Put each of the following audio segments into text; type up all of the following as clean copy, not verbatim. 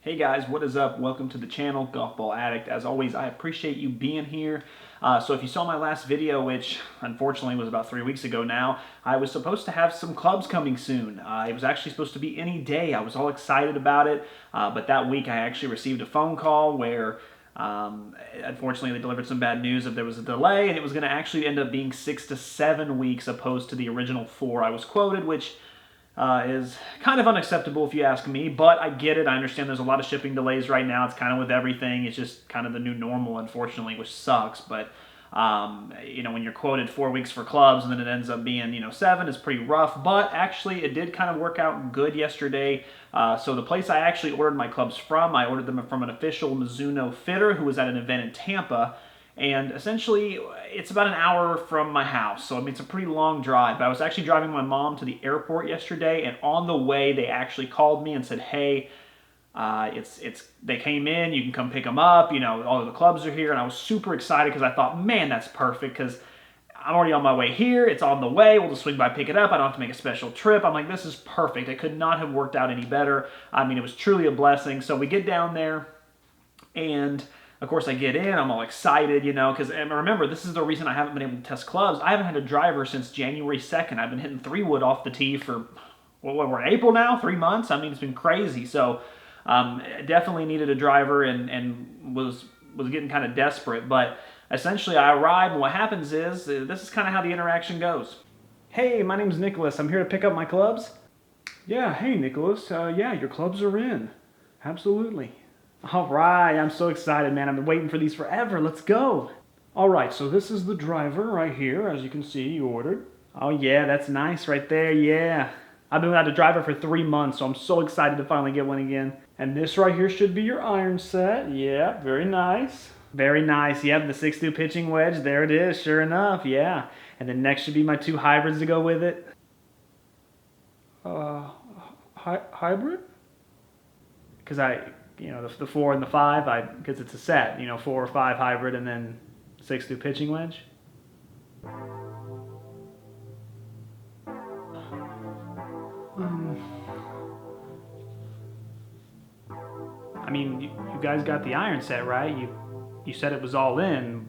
Hey guys, what is up? Welcome to the channel, Golf Ball Addict. As always, I appreciate you being here. So if you saw my last video, which unfortunately was about 3 weeks ago now, I was supposed to have some clubs coming soon. It was actually supposed to be any day. I was all excited about it, but that week I actually received a phone call where unfortunately they delivered some bad news that there was a delay and it was going to actually end up being 6 to 7 weeks opposed to the original 4 I was quoted, which is kind of unacceptable if you ask me, but I get it. I understand there's a lot of shipping delays right now. It's kind of with everything. It's just kind of the new normal, unfortunately, which sucks. But, when you're quoted 4 weeks for clubs and then it ends up being, 7 is pretty rough. But actually, it did kind of work out good yesterday. So the place I actually ordered my clubs from, I ordered them from an official Mizuno fitter who was at an event in Tampa. And essentially, it's about an hour from my house, so I mean, it's a pretty long drive. But I was actually driving my mom to the airport yesterday, and on the way, they actually called me and said, "Hey, they came in. You can come pick them up. All of the clubs are here." And I was super excited because I thought, man, that's perfect because I'm already on my way here. It's on the way. We'll just swing by, pick it up. I don't have to make a special trip. I'm like, this is perfect. It could not have worked out any better. I mean, it was truly a blessing. So we get down there, and of course, I get in, I'm all excited, because remember, this is the reason I haven't been able to test clubs. I haven't had a driver since January 2nd. I've been hitting 3-wood off the tee for, we're in April now, 3 months. I mean, it's been crazy. So, definitely needed a driver and was getting kind of desperate. But essentially, I arrive, and what happens is, this is kind of how the interaction goes. "Hey, my name's Nicholas. I'm here to pick up my clubs." "Yeah, hey, Nicholas. Yeah, your clubs are in. Absolutely." "All right, I'm so excited, man. I've been waiting for these forever. Let's go." "All right, so this is the driver right here. As you can see, you ordered." "Oh, yeah, that's nice right there, yeah. I've been without a driver for 3 months, so I'm so excited to finally get one again." "And this right here should be your iron set. Yeah, very nice." "Very nice. Yep, the 6-2 pitching wedge. There it is, sure enough, yeah. And then next should be my 2 hybrids to go with it." Hybrid?" Because the 4 and the 5, because it's a set, 4 or 5 hybrid and then 6-2 pitching wedge. I mean, you guys got the iron set, right? You said it was all in.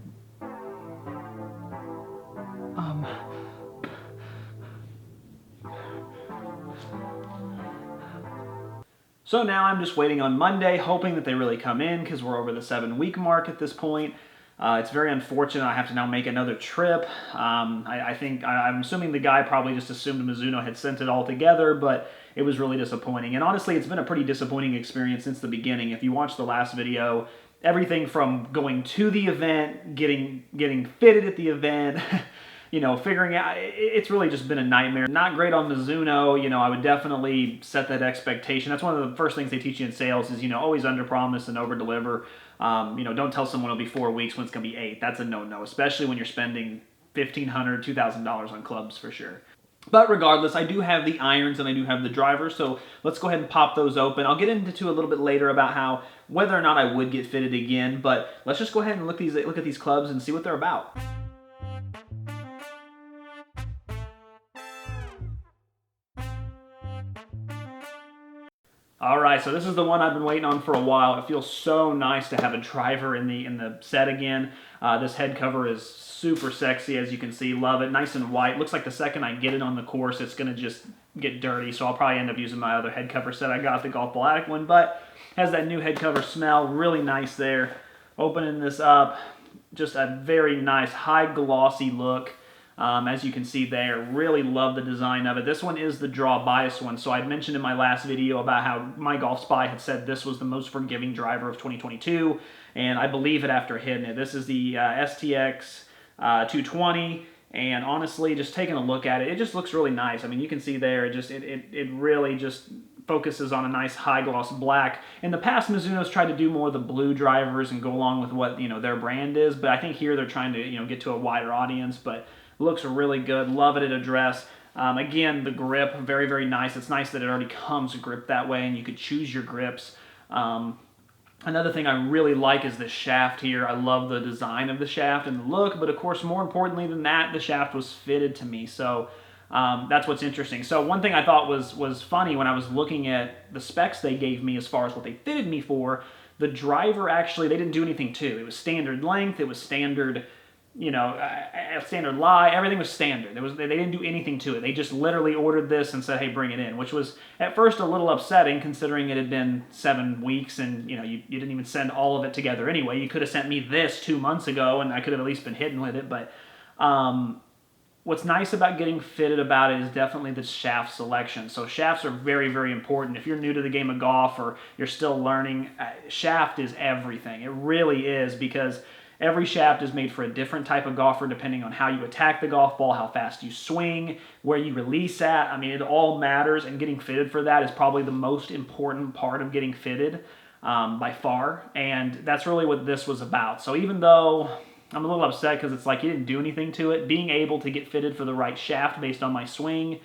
So now I'm just waiting on Monday, hoping that they really come in because we're over the 7-week mark at this point. It's very unfortunate I have to now make another trip. I'm assuming the guy probably just assumed Mizuno had sent it all together, but it was really disappointing. And honestly, it's been a pretty disappointing experience since the beginning. If you watch the last video, everything from going to the event, getting fitted at the event, figuring out, it's really just been a nightmare. Not great on Mizuno. I would definitely set that expectation. That's one of the first things they teach you in sales is, always under-promise and over-deliver. Don't tell someone it'll be 4 weeks when it's going to be 8. That's a no-no, especially when you're spending $1,500, $2,000 on clubs for sure. But regardless, I do have the irons and I do have the driver, so let's go ahead and pop those open. I'll get into a little bit later about whether or not I would get fitted again, but let's just go ahead and look at these clubs and see what they're about. All right, so this is the one I've been waiting on for a while. It feels so nice to have a driver in the set again. This head cover is super sexy, as you can see. Love it, nice and white. Looks like the second I get it on the course, it's gonna just get dirty. So I'll probably end up using my other head cover set I got, the Golf Ball Addict one, but has that new head cover smell, really nice there. Opening this up, just a very nice high glossy look. As you can see there, really love the design of it. This one is the draw bias one. So I'd mentioned in my last video about how My Golf Spy had said this was the most forgiving driver of 2022, and I believe it after hitting it. This is the STX 220, and honestly, just taking a look at it, it just looks really nice. I mean, you can see there, it really just focuses on a nice high gloss black. In the past, Mizuno's tried to do more of the blue drivers and go along with what their brand is, but I think here they're trying to get to a wider audience. But looks really good. Love it at address. Again, the grip, very, very nice. It's nice that it already comes gripped that way and you could choose your grips. Another thing I really like is the shaft here. I love the design of the shaft and the look, but of course, more importantly than that, the shaft was fitted to me. So That's what's interesting. So one thing I thought was funny when I was looking at the specs they gave me as far as what they fitted me for, the driver actually, they didn't do anything to. It was standard length, it was standard, standard lie, everything was standard. They didn't do anything to it. They just literally ordered this and said, hey, bring it in, which was at first a little upsetting considering it had been 7 weeks and you didn't even send all of it together anyway. You could have sent me this 2 months ago and I could have at least been hitting with it, but what's nice about getting fitted about it is definitely the shaft selection. So shafts are very, very important. If you're new to the game of golf or you're still learning, shaft is everything. It really is, because every shaft is made for a different type of golfer depending on how you attack the golf ball, how fast you swing, where you release at. I mean, it all matters, and getting fitted for that is probably the most important part of getting fitted by far, and that's really what this was about. So even though I'm a little upset because it's like you didn't do anything to it, being able to get fitted for the right shaft based on my swing,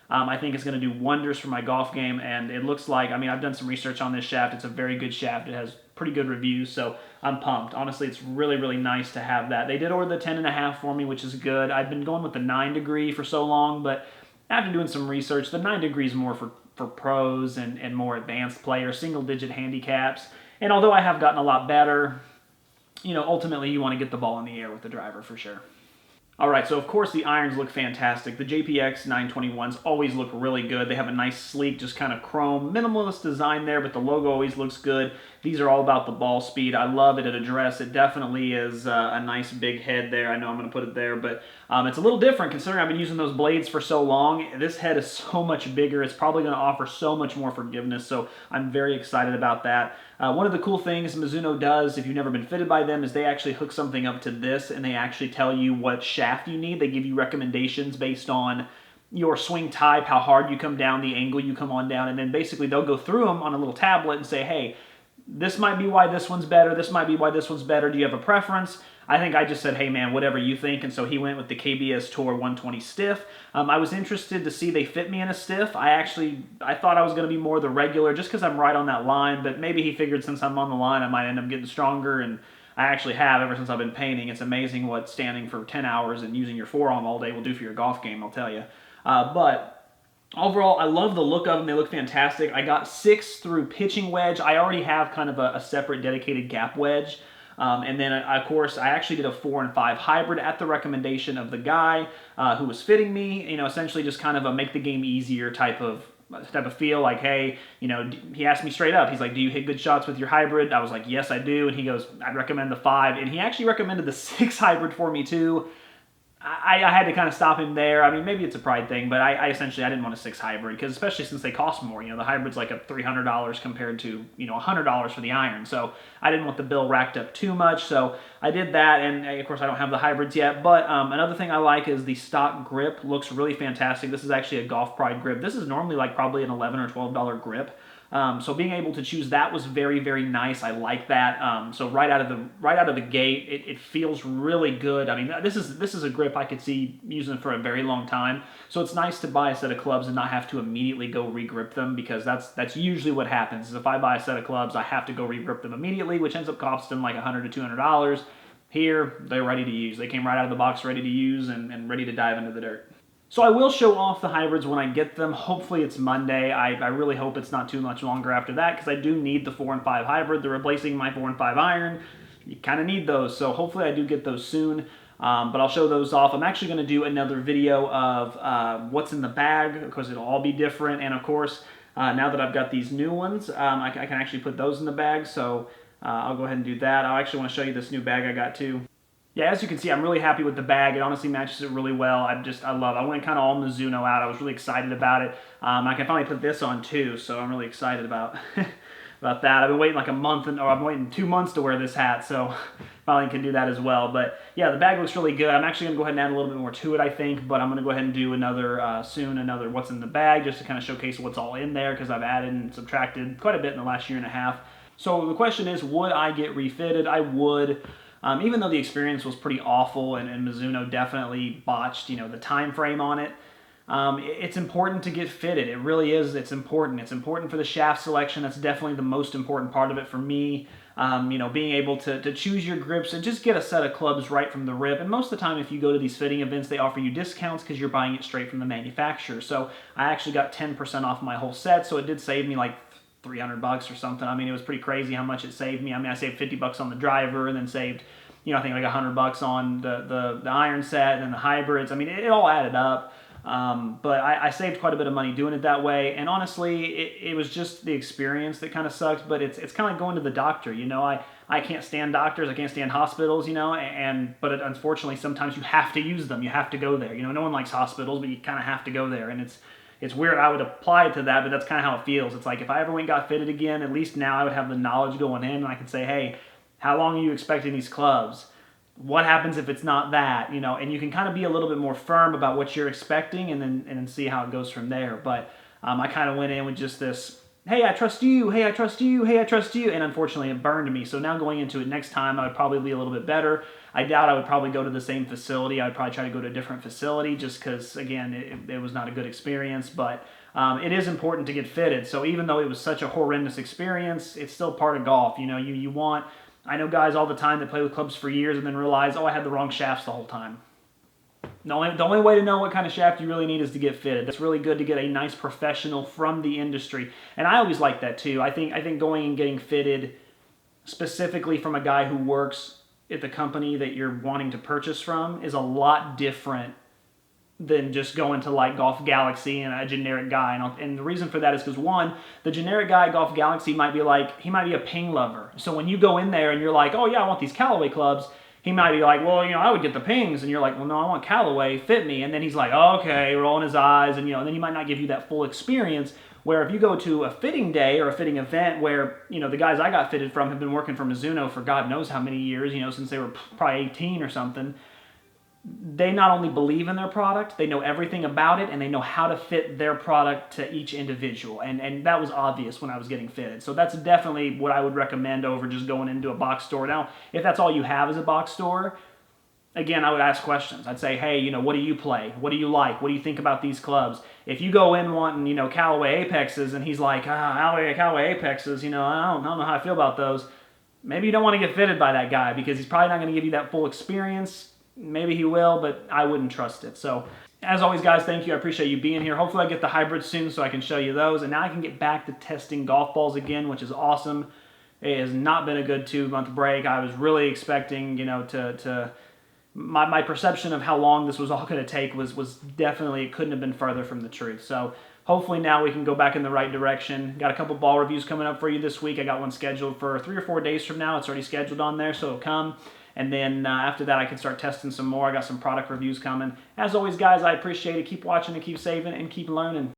I think it's going to do wonders for my golf game, and it looks like, I mean, I've done some research on this shaft. It's a very good shaft. It has pretty good reviews, so I'm pumped. Honestly, it's really, really nice to have that. They did order the 10.5 for me, which is good. I've been going with the 9 degree for so long, but after doing some research, the 9 degree is more for pros and more advanced players, single-digit handicaps, and although I have gotten a lot better, ultimately you want to get the ball in the air with the driver for sure. All right, so of course the irons look fantastic. The JPX 921s always look really good. They have a nice, sleek, just kind of chrome, minimalist design there, but the logo always looks good. These are all about the ball speed. I love it at address. It definitely is a nice big head there. I know I'm going to put it there, but it's a little different considering I've been using those blades for so long. This head is so much bigger. It's probably going to offer so much more forgiveness, so I'm very excited about that. One of the cool things Mizuno does, if you've never been fitted by them, is they actually hook something up to this and they actually tell you what shaft you need. They give you recommendations based on your swing type, how hard you come down, the angle you come on down, and then basically they'll go through them on a little tablet and say, hey, this might be why this one's better, this might be why this one's better, do you have a preference? I think I just said, hey man, whatever you think, and so he went with the KBS Tour 120 stiff. I was interested to see they fit me in a stiff. I thought I was going to be more the regular just because I'm right on that line, but maybe he figured since I'm on the line I might end up getting stronger, and I actually have ever since I've been painting. It's amazing what standing for 10 hours and using your forearm all day will do for your golf game, I'll tell you. But overall, I love the look of them. They look fantastic. I got 6 through pitching wedge. I already have kind of a separate dedicated gap wedge. And then, of course, I actually did a 4 and 5 hybrid at the recommendation of the guy who was fitting me. Essentially just kind of a make the game easier type of feel. Like, hey, he asked me straight up. He's like, do you hit good shots with your hybrid? I was like, yes, I do. And he goes, I'd recommend the 5. And he actually recommended the 6 hybrid for me too. I had to kind of stop him there. I mean, maybe it's a pride thing, but I essentially didn't want a 6 hybrid, because especially since they cost more. The hybrid's like a $300 compared to $100 for the iron. So I didn't want the bill racked up too much. So I did that, and of course I don't have the hybrids yet. But another thing I like is the stock grip looks really fantastic. This is actually a Golf Pride grip. This is normally like probably an $11 or $12 grip. So being able to choose that was very, very nice. I like that. So right out of the gate, it feels really good. I mean, this is a grip I could see using for a very long time. So it's nice to buy a set of clubs and not have to immediately go re-grip them, because that's usually what happens. Is if I buy a set of clubs, I have to go re-grip them immediately, which ends up costing like $100 to $200. Here, they're ready to use. They came right out of the box ready to use and ready to dive into the dirt. So I will show off the hybrids when I get them. Hopefully it's Monday. I really hope it's not too much longer after that, because I do need the 4 and 5 hybrid. They're replacing my 4 and 5 iron. You kind of need those, so hopefully I do get those soon. But I'll show those off. I'm actually going to do another video of what's in the bag, because it'll all be different. And of course, now that I've got these new ones, I can actually put those in the bag. So I'll go ahead and do that. I actually want to show you this new bag I got too. Yeah, as you can see, I'm really happy with the bag. It honestly matches it really well. I love it. I went kind of all Mizuno out. I was really excited about it. I can finally put this on too, so I'm really excited about about that. I've been waiting like a month, or I'm waiting 2 months to wear this hat, so finally can do that as well. But yeah, the bag looks really good. I'm actually going to go ahead and add a little bit more to it, I think, but I'm going to go ahead and do another what's in the bag, just to kind of showcase what's all in there, because I've added and subtracted quite a bit in the last year and a half. So the question is, would I get refitted? I would. Even though the experience was pretty awful, and Mizuno definitely botched, the time frame on it, it's important to get fitted. It really is. It's important. It's important for the shaft selection. That's definitely the most important part of it for me. Being able to choose your grips and just get a set of clubs right from the rip. And most of the time, if you go to these fitting events, they offer you discounts because you're buying it straight from the manufacturer. So I actually got 10% off my whole set, so it did save me like $300 or something. I mean, it was pretty crazy how much it saved me. I mean, I saved $50 on the driver and then saved, I think like $100 on the iron set and then the hybrids. I mean, it all added up. But I saved quite a bit of money doing it that way, and honestly, it was just the experience that kind of sucked, but it's kind of like going to the doctor, I can't stand doctors, I can't stand hospitals, but unfortunately, sometimes you have to use them, you have to go there, no one likes hospitals, but you kind of have to go there, and it's weird. I would apply it to that, but that's kind of how it feels. It's like if I ever went and got fitted again, at least now I would have the knowledge going in, and I could say, hey, how long are you expecting these clubs? What happens if it's not that, and you can kind of be a little bit more firm about what you're expecting and then see how it goes from there. But I kind of went in with just this, hey, I trust you, hey, I trust you, hey, I trust you, and unfortunately it burned me. So now going into it next time, I would probably be a little bit better. I doubt I would probably go to the same facility. I'd probably try to go to a different facility just because, again, it was not a good experience. But it is important to get fitted. So even though it was such a horrendous experience, it's still part of golf. You want... I know guys all the time that play with clubs for years and then realize, oh, I had the wrong shafts the whole time. The only way to know what kind of shaft you really need is to get fitted. It's really good to get a nice professional from the industry. And I always like that too. I think going and getting fitted specifically from a guy who works at the company that you're wanting to purchase from is a lot different than just going to like Golf Galaxy and a generic guy. And the reason for that is because, one, the generic guy at Golf Galaxy might be a ping lover. So when you go in there and you're like, oh yeah, I want these Callaway clubs, he might be like, well, I would get the pings. And you're like, well, no, I want Callaway, fit me. And then he's like, oh, okay, rolling his eyes. And, then he might not give you that full experience. Where if you go to a fitting day or a fitting event where, the guys I got fitted from have been working for Mizuno for God knows how many years, since they were probably 18 or something, they not only believe in their product, they know everything about it, and they know how to fit their product to each individual. And that was obvious when I was getting fitted. So that's definitely what I would recommend over just going into a box store. Now, if that's all you have is a box store, again, I would ask questions. I'd say, hey, what do you play? What do you like? What do you think about these clubs? If you go in wanting, Callaway Apexes, and he's like, Callaway Apexes, I don't know how I feel about those, maybe you don't want to get fitted by that guy because he's probably not going to give you that full experience. Maybe he will, but I wouldn't trust it. So, as always, guys, thank you. I appreciate you being here. Hopefully I get the hybrids soon so I can show you those. And now I can get back to testing golf balls again, which is awesome. It has not been a good 2-month break. I was really expecting, my perception of how long this was all going to take was definitely, it couldn't have been further from the truth. So, hopefully now we can go back in the right direction. Got a couple ball reviews coming up for you this week. I got one scheduled for 3 or 4 days from now. It's already scheduled on there, so it'll come. And then after that, I can start testing some more. I got some product reviews coming. As always, guys, I appreciate it. Keep watching and keep saving and keep learning.